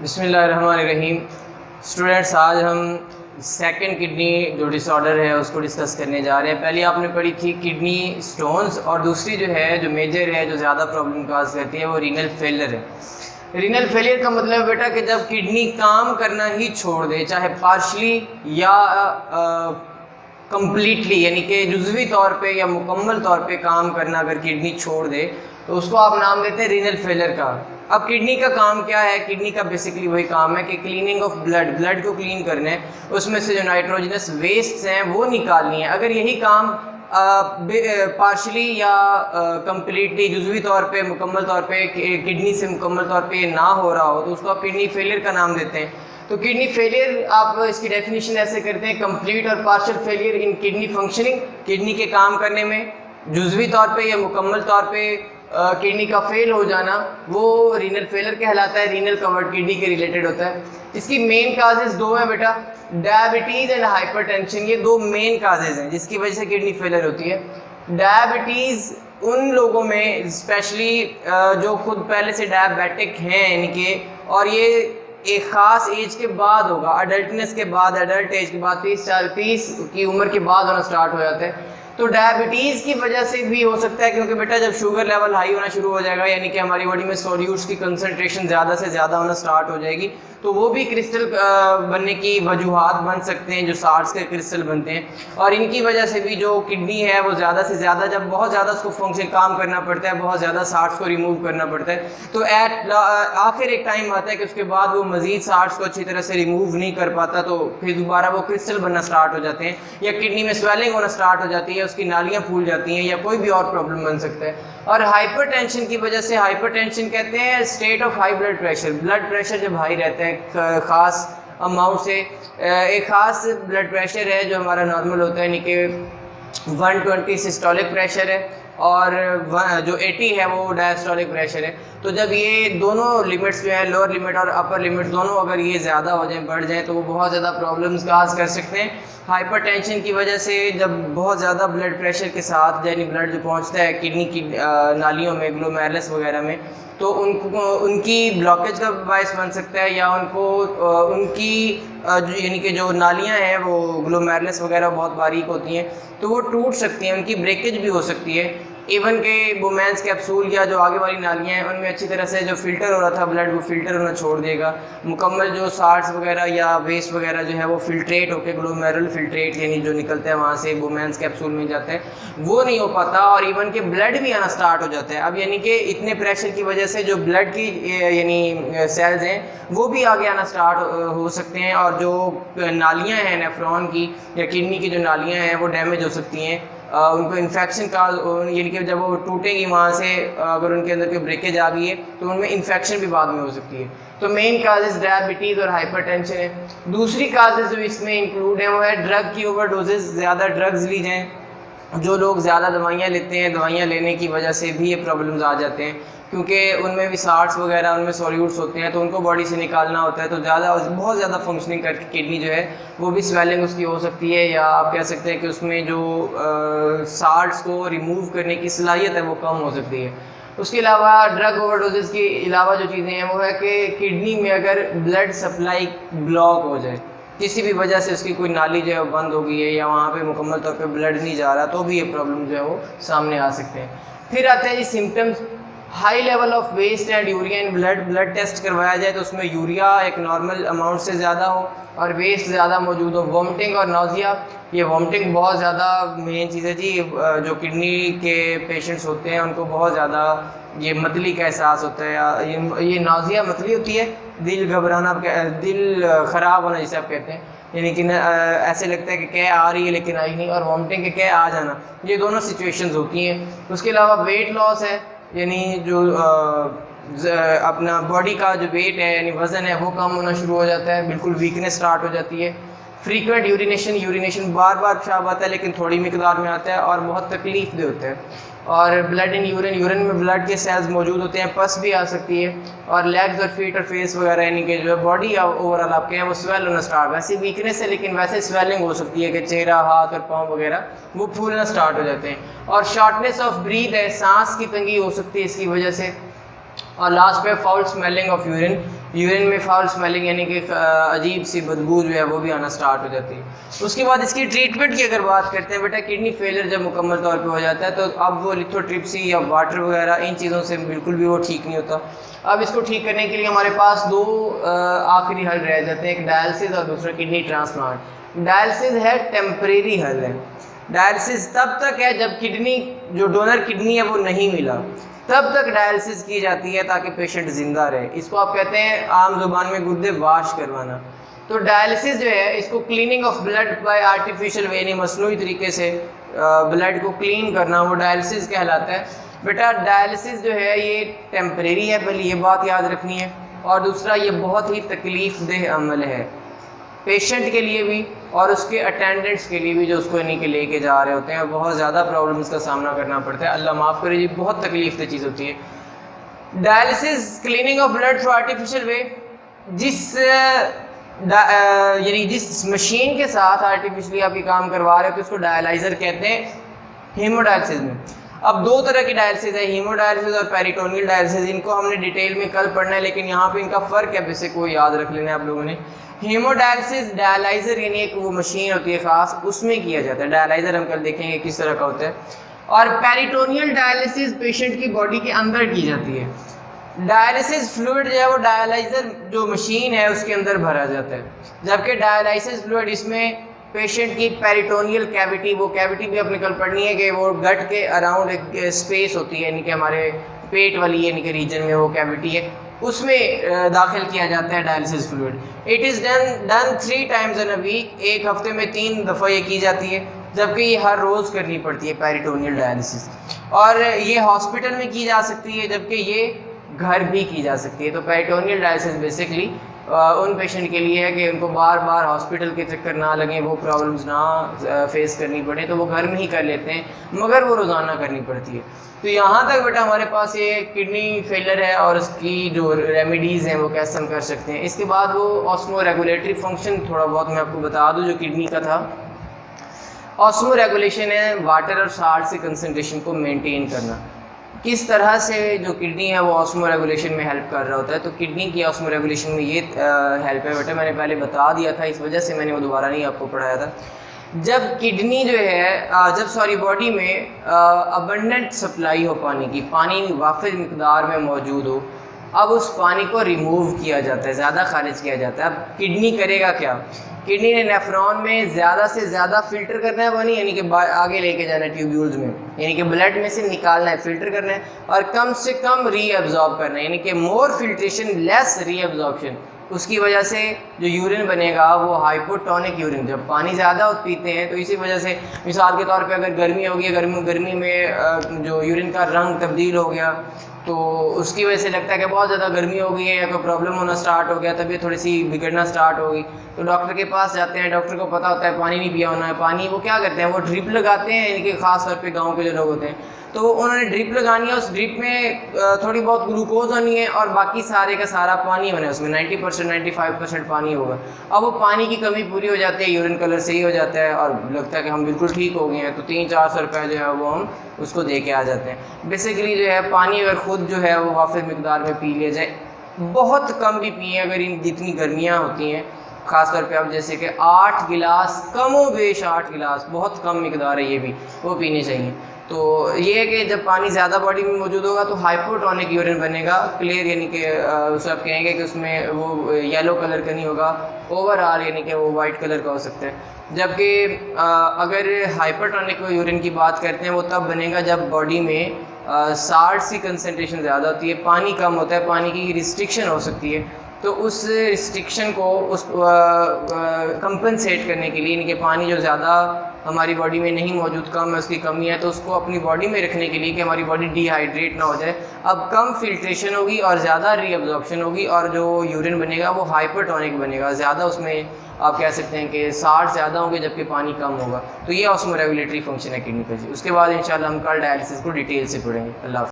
बिस्मिल्लाहिर्रहमानिर्रहीम। स्टूडेंट्स, आज हम सेकंड किडनी जो डिसऑर्डर है उसको डिस्कस करने जा रहे हैं। पहले आपने पढ़ी थी किडनी स्टोन्स, और दूसरी जो है जो मेजर है जो ज़्यादा प्रॉब्लम काज करती है वो रीनल फेलियर है। रीनल फेलियर का मतलब बेटा कि जब किडनी काम करना ही छोड़ दे, चाहे पार्शली या कम्प्लीटली, यानी कि जुज़वी तौर पे या मुकम्मल तौर पे काम करना अगर किडनी छोड़ दे तो उसको आप नाम देते हैं रीनल फेलियर का। अब किडनी का काम क्या है? किडनी का बेसिकली वही काम है कि क्लीनिंग ऑफ ब्लड को क्लीन करना है, उसमें से जो नाइट्रोजनस वेस्ट हैं वो निकालनी है। अगर यही काम पार्शली या कम्प्लीटली जुज़वी तौर पे मुकम्मल तौर पे किडनी से मुकम्मल तौर पे ना हो रहा हो तो उसको आप किडनी फेलियर का नाम देते हैं। तो किडनी फेलियर आप इसकी डेफिनेशन ऐसे करते हैं, कंप्लीट और partial failure in kidney functioning, kidney के काम करने में जुज़वी तौर पे या मुकम्मल तौर पे किडनी का फेल हो जाना वो रीनल फेलियर कहलाता है। रीनल कवर्ड किडनी के रिलेटेड होता है। इसकी मेन काजेज़ दो हैं बेटा, डायबिटीज़ एंड हाइपरटेंशन। ये दो मेन काजेज़ हैं जिसकी वजह से किडनी फेलियर होती है। डायबिटीज़ उन लोगों में स्पेशली जो खुद पहले से डायबिटिक हैं, यानी कि, और ये एक ख़ास एज के बाद होगा, अडल्टनेस के बाद, अडल्ट एज के बाद 30 की उम्र के बाद होना स्टार्ट हो जाता है। तो डायबिटीज़ की वजह से भी हो सकता है, क्योंकि बेटा जब शुगर लेवल हाई होना शुरू हो जाएगा, यानी कि हमारी बॉडी में सोल्यूट्स की कंसंट्रेशन ज़्यादा से ज़्यादा होना स्टार्ट हो जाएगी, तो वो भी क्रिस्टल बनने की वजूहात बन सकते हैं, जो सार्स के क्रिस्टल बनते हैं। और इनकी वजह से भी जो किडनी है वो ज़्यादा से ज़्यादा, जब बहुत ज़्यादा उसको फंक्शन काम करना पड़ता है, बहुत ज़्यादा सार्स को रिमूव करना पड़ता है, तो आखिर एक टाइम आता है कि उसके बाद वो मज़ीद सार्स को अच्छी तरह से रिमूव नहीं कर पाता, तो फिर दोबारा वो क्रिस्टल बनना स्टार्ट हो जाते हैं, या किडनी में स्वेलिंग होना स्टार्ट हो जाती है, उसकी नालियाँ फूल जाती हैं, या कोई भी और प्रॉब्लम बन सकता है। और हाइपरटेंशन की वजह से, हाइपरटेंशन कहते हैं state of high blood pressure जब हाई रहता है ख़ास अमाउंट से, एक ख़ास ब्लड प्रेशर है जो हमारा नॉर्मल होता है, यानी कि 120 सिस्टोलिक प्रेशर है और जो 80 है वो डायस्टोलिक प्रेशर है। तो जब ये दोनों लिमिट्स जो हैं, लोअर लिमिट और अपर लिमिट दोनों अगर ये ज़्यादा हो जाएं, बढ़ जाएं, तो वो बहुत ज़्यादा प्रॉब्लम्स काज कर सकते हैं। हाइपरटेंशन की वजह से जब बहुत ज़्यादा ब्लड प्रेशर के साथ यानी ब्लड जो पहुंचता है किडनी की नालियों में, ग्लोमेरुलस वगैरह में, तो उनकी ब्लॉकेज का बायस बन सकता है, या उनको उनकी यानी कि जो नालियाँ हैं वो ग्लोमेरुलस वगैरह बहुत बारीक होती हैं, तो वो टूट सकती हैं, उनकी ब्रेकेज भी हो सकती है। इवन के बोमेंस कैप्सूल या जो आगे वाली नालियाँ हैं उनमें अच्छी तरह से जो फ़िल्टर हो रहा था ब्लड, वो फ़िल्टर होना छोड़ देगा। मुकम्मल जो साल्ट्स वगैरह या वेस्ट वगैरह जो है वो फिल्ट्रेट होकर, ग्लोमेरुलर फिल्ट्रेट यानी जो निकलता है वहाँ से बोमेंस कैप्सूल में जाता है, वो नहीं हो पाता, और इवन के ब्लड भी आना स्टार्ट हो जाता है। अब यानी कि इतने प्रेशर की वजह से जो ब्लड की यानी सेल्स हैं वो भी आगे आना स्टार्ट हो सकते हैं, और जो नालियाँ हैं नेफ्रॉन की या किडनी की जो नालियाँ हैं वो डैमेज हो सकती हैं। उनको इन्फेक्शन का, यानी कि जब वो टूटेंगी वहाँ से, अगर उनके अंदर कोई ब्रेकेज आ गई है तो उनमें इन्फेक्शन भी बाद में हो सकती है। तो मेन काजेज़ डायबिटीज़ और हाइपरटेंशन है। दूसरी काजेज़ जो इसमें इंक्लूड है वो है ड्रग की ओवरडोजेज़, ज़्यादा ड्रग्स ली जाएँ। जो लोग ज़्यादा दवाइयाँ लेते हैं, दवाइयाँ लेने की वजह से भी ये प्रॉब्लम्स आ जाते हैं, क्योंकि उनमें भी साल्ट्स वगैरह, उनमें सोल्यूट्स होते हैं, तो उनको बॉडी से निकालना होता है, तो बहुत ज़्यादा फंक्शनिंग करके किडनी जो है वो भी स्वेलिंग उसकी हो सकती है, या आप कह सकते हैं कि उसमें जो साल्ट्स को रिमूव करने की सलाहियत है वो कम हो सकती है। उसके अलावा ड्रग ओवरडोजेज़ के अलावा जो चीज़ें हैं वो है कि किडनी में अगर ब्लड सप्लाई ब्लॉक हो जाए, किसी भी वजह से उसकी कोई नाली जो है बंद हो गई है, या वहाँ पे मुकम्मल तौर पे ब्लड नहीं जा रहा, तो भी ये प्रॉब्लम जो है वो सामने आ सकते हैं। फिर आते हैं जी symptoms. High level of waste and urea in blood test करवाया जाए तो उसमें यूरिया एक नॉर्मल अमाउंट से ज़्यादा हो और वेस्ट ज़्यादा मौजूद हो। वॉमिटिंग और नौजिया, ये वॉमिटिंग बहुत ज़्यादा मेन चीज़ है जी। जो किडनी के पेशेंट्स होते हैं उनको बहुत ज़्यादा ये मतली का एहसास होता है, या ये नौजिया मतली होती है, दिल घबराना, दिल ख़राब होना जिसे आप कहते हैं, यानी कि ऐसे लगता है कि क्या आ रही है लेकिन आई नहीं, और वॉमिटिंग के क्या आ जाना, ये दोनों सिचुएशंस होती हैं। उसके अलावा वेट लॉस है, यानी जो अपना बॉडी का जो वेट है यानी वज़न है वो कम होना शुरू हो जाता है, बिल्कुल वीकनेस स्टार्ट हो जाती है। फ्रीक्वेंट यूरिनेशन बार बार पेशाब आता है लेकिन थोड़ी मिकदार में आता है और बहुत तकलीफ दे होता है। और ब्लड इन यूरिन में ब्लड के सेल्स मौजूद होते हैं, पस भी आ सकती है। और लेग्स और फीट और फेस वगैरह यानी कि जो है बॉडी ओवरऑल आपके हैं वो स्वेल होना स्टार्ट, वैसे वीकनेस है लेकिन वैसे स्वेलिंग हो सकती है कि चेहरा, हाथ और पाँव वगैरह वो फूलना स्टार्ट हो जाते हैं। और शॉर्टनेस ऑफ ब्रीथ है, सांस की तंगी हो सकती है इसकी वजह से। और लास्ट पे foul smelling of urine, urine में फाउल स्मेलिंग यानी कि अजीब सी बदबू जो है वो भी आना स्टार्ट हो जाती है। उसके बाद इसकी ट्रीटमेंट की अगर बात करते हैं बेटा, किडनी फेलियर जब मुकम्मल तौर पे हो जाता है तो अब वो लिथोट्रिप्सी या वाटर वगैरह इन चीज़ों से बिल्कुल भी वो ठीक नहीं होता। अब इसको ठीक करने के लिए हमारे पास दो आखिरी हल रह जाते हैं, एक डायलिसिस और दूसरा किडनी ट्रांसप्लांट। डायलिसिस है टेम्परेरी हल है। डायलिसिस तब तक है जब किडनी जो डोनर किडनी है वो नहीं मिला, तब तक डायलिसिस की जाती है ताकि पेशेंट ज़िंदा रहे। इसको आप कहते हैं आम जुबान में गुर्दे वाश करवाना। तो डायलिसिस जो है इसको cleaning of blood by artificial way यानी मसनूई तरीके से ब्लड को क्लीन करना, वो डायलिसिस कहलाता है। बेटा डायलिसिस जो है ये टेम्परेरी है, पहले ये बात याद रखनी है, और दूसरा ये बहुत ही तकलीफ़ देह अमल है पेशेंट के लिए भी और उसके अटेंडेंट्स के लिए भी जो उसको यानी कि लेके जा रहे होते हैं। बहुत ज़्यादा प्रॉब्लम्स का सामना करना पड़ता है, अल्लाह माफ़ करे जी, बहुत तकलीफ दह चीज़ होती है। Dialysis cleaning of blood through artificial way, यानी जिस मशीन के साथ आर्टिफिशियली आप ये काम करवा रहे हो तो उसको डायलाइज़र कहते हैं हीमोडायलिसिस में। अब दो तरह की डायलिसिस है, हीमोडायलिसिस और पेरिटोनियल डायलिसिस। इनको हमने डिटेल में कल पढ़ना है, लेकिन यहाँ पे इनका फ़र्क है, बेसिक को याद रख लेना है आप लोगों ने। हीमोडायलिसिस डायलाइज़र यानी एक वो मशीन होती है ख़ास, उसमें किया जाता है। डायलाइज़र हम कल देखेंगे किस तरह का होता है। और पेरिटोनियल डायलिसिस पेशेंट की बॉडी के अंदर की जाती है। डायलिसिस फ्लूइड जो है वो डायलाइज़र जो मशीन है उसके अंदर भरा जाता है, जबकि डायलिसिस फ्लूइड इसमें पेशेंट की पेरिटोनियल कैविटी, वो कैविटी भी अपने कल पढ़नी है कि वो गट के अराउंड एक स्पेस होती है, यानी कि हमारे पेट वाली यानी कि रीजन में वो कैविटी है, उसमें दाखिल किया जाता है dialysis fluid. It is done 3 times in a week, एक हफ्ते में 3 दफ़ा ये की जाती है, जबकि ये हर रोज़ करनी पड़ती है पेरिटोनियल डायलिसिस। और ये हॉस्पिटल में की जा सकती है, जबकि ये घर भी की जा सकती है। तो पेरिटोनियल डायलिसिस बेसिकली उन पेशेंट के लिए है कि उनको बार बार हॉस्पिटल के चक्कर ना लगें, वो प्रॉब्लम्स ना फेस करनी पड़े, तो वो घर में ही कर लेते हैं, मगर वो रोज़ाना करनी पड़ती है। तो यहाँ तक बेटा हमारे पास ये किडनी फेलियर है और उसकी जो रेमेडीज़ हैं वो कैसे हम कर सकते हैं। इसके बाद वो ऑस्मो रेगुलेटरी फंक्शन थोड़ा बहुत मैं आपको बता दूँ जो किडनी का था। ऑस्मो रेगुलेशन है वाटर और साल्ट से कंसनट्रेशन को मेनटेन करना। किस तरह से जो किडनी है वो ऑस्मो रेगुलेशन में हेल्प कर रहा होता है। तो किडनी की ऑस्मो रेगुलेशन में ये हेल्प है बेटा, मैंने पहले बता दिया था, इस वजह से मैंने वो दोबारा नहीं आपको पढ़ाया था। जब किडनी जो है बॉडी में अबंडेंट सप्लाई हो पानी की, पानी वाफिर मिकदार में मौजूद हो, अब उस पानी को रिमूव किया जाता है, ज़्यादा खारिज किया जाता है। अब किडनी करेगा क्या? किडनी ने नेफ्रॉन में ज़्यादा से ज़्यादा फ़िल्टर करना है पानी, यानी कि आगे लेके जाना है ट्यूब्यूल्स में, यानी कि ब्लड में से निकालना है, फ़िल्टर करना है, और कम से कम रीअब्जॉर्ब करना है, यानी कि मोर फिल्ट्रेशन लेस रीअब्जॉर्प्शन। उसकी वजह से जो यूरिन बनेगा वो हाइपोटोनिक यूरिन, जब पानी ज़्यादा पीते हैं तो इसी वजह से, मिसाल के तौर पे अगर गर्मी होगी, गर्मी में जो यूरिन का रंग तब्दील हो गया तो उसकी वजह से लगता है कि बहुत ज़्यादा गर्मी हो गई है या कोई प्रॉब्लम होना स्टार्ट हो गया, तबीयत थोड़ी सी बिगड़ना स्टार्ट हो गई, तो डॉक्टर के पास जाते हैं। डॉक्टर को पता होता है पानी नहीं पिया होना है, पानी वो क्या करते हैं, वो ड्रिप लगाते हैं, यानी कि ख़ास तौर पे गांव के जो लोग होते हैं, तो उन्होंने ड्रिप लगानी है, उस ड्रिप में थोड़ी बहुत ग्लूकोज होनी है और बाकी सारे का सारा पानी बना है, उसमें 90% 95% पानी होगा। अब वो पानी की कमी पूरी हो जाती है, यूरिन कलर सही हो जाता है और लगता है कि हम बिल्कुल ठीक हो गए हैं, तो 300-400 रुपये जो है वो हम उसको दे के आ जाते हैं। बेसिकली जो है पानी अगर ख़ुद जो है वो हाफिज़ मिकदार में पी लिया जाए, बहुत कम भी पिए अगर इन जितनी गर्मियाँ होती हैं, ख़ास तौर पे अब जैसे कि 8 गिलास, कमो बेश 8 गिलास, बहुत कम मिकदार है, ये भी वो पीने चाहिए। तो ये है कि जब पानी ज़्यादा बॉडी में मौजूद होगा तो हाइपोटोनिक यूरिन बनेगा, क्लियर, यानी कि सब कहेंगे कि उसमें वो येलो कलर का नहीं होगा, ओवरऑल यानी कि वो वाइट कलर का हो सकता है। जबकि अगर हाइपरटोनिक यूरिन की बात करते हैं वो तब बनेगा जब बॉडी में साल्ट की कंसनट्रेशन ज़्यादा होती है, पानी कम होता है, पानी की रिस्ट्रिक्शन हो सकती है, तो उस रिस्ट्रिक्शन को उस कंपनसेट करने के लिए, यानी कि पानी जो ज़्यादा हमारी बॉडी में नहीं मौजूद, कम है, उसकी कमी है, तो उसको अपनी बॉडी में रखने के लिए कि हमारी बॉडी डिहाइड्रेट ना हो जाए, अब कम फिल्ट्रेशन होगी और ज़्यादा रीअब्जॉर्प्शन होगी और जो यूरिन बनेगा वो हाइपरटोनिक बनेगा, ज़्यादा उसमें आप कह सकते हैं कि साल्ट ज़्यादा होंगे जबकि पानी कम होगा। तो ये ऑस्मो रेगुलेटरी फंक्शन है किडनी का जी। उसके बाद इंशाल्लाह हम कल डायलिसिस को डिटेल से पढ़ेंगे। अल्लाह।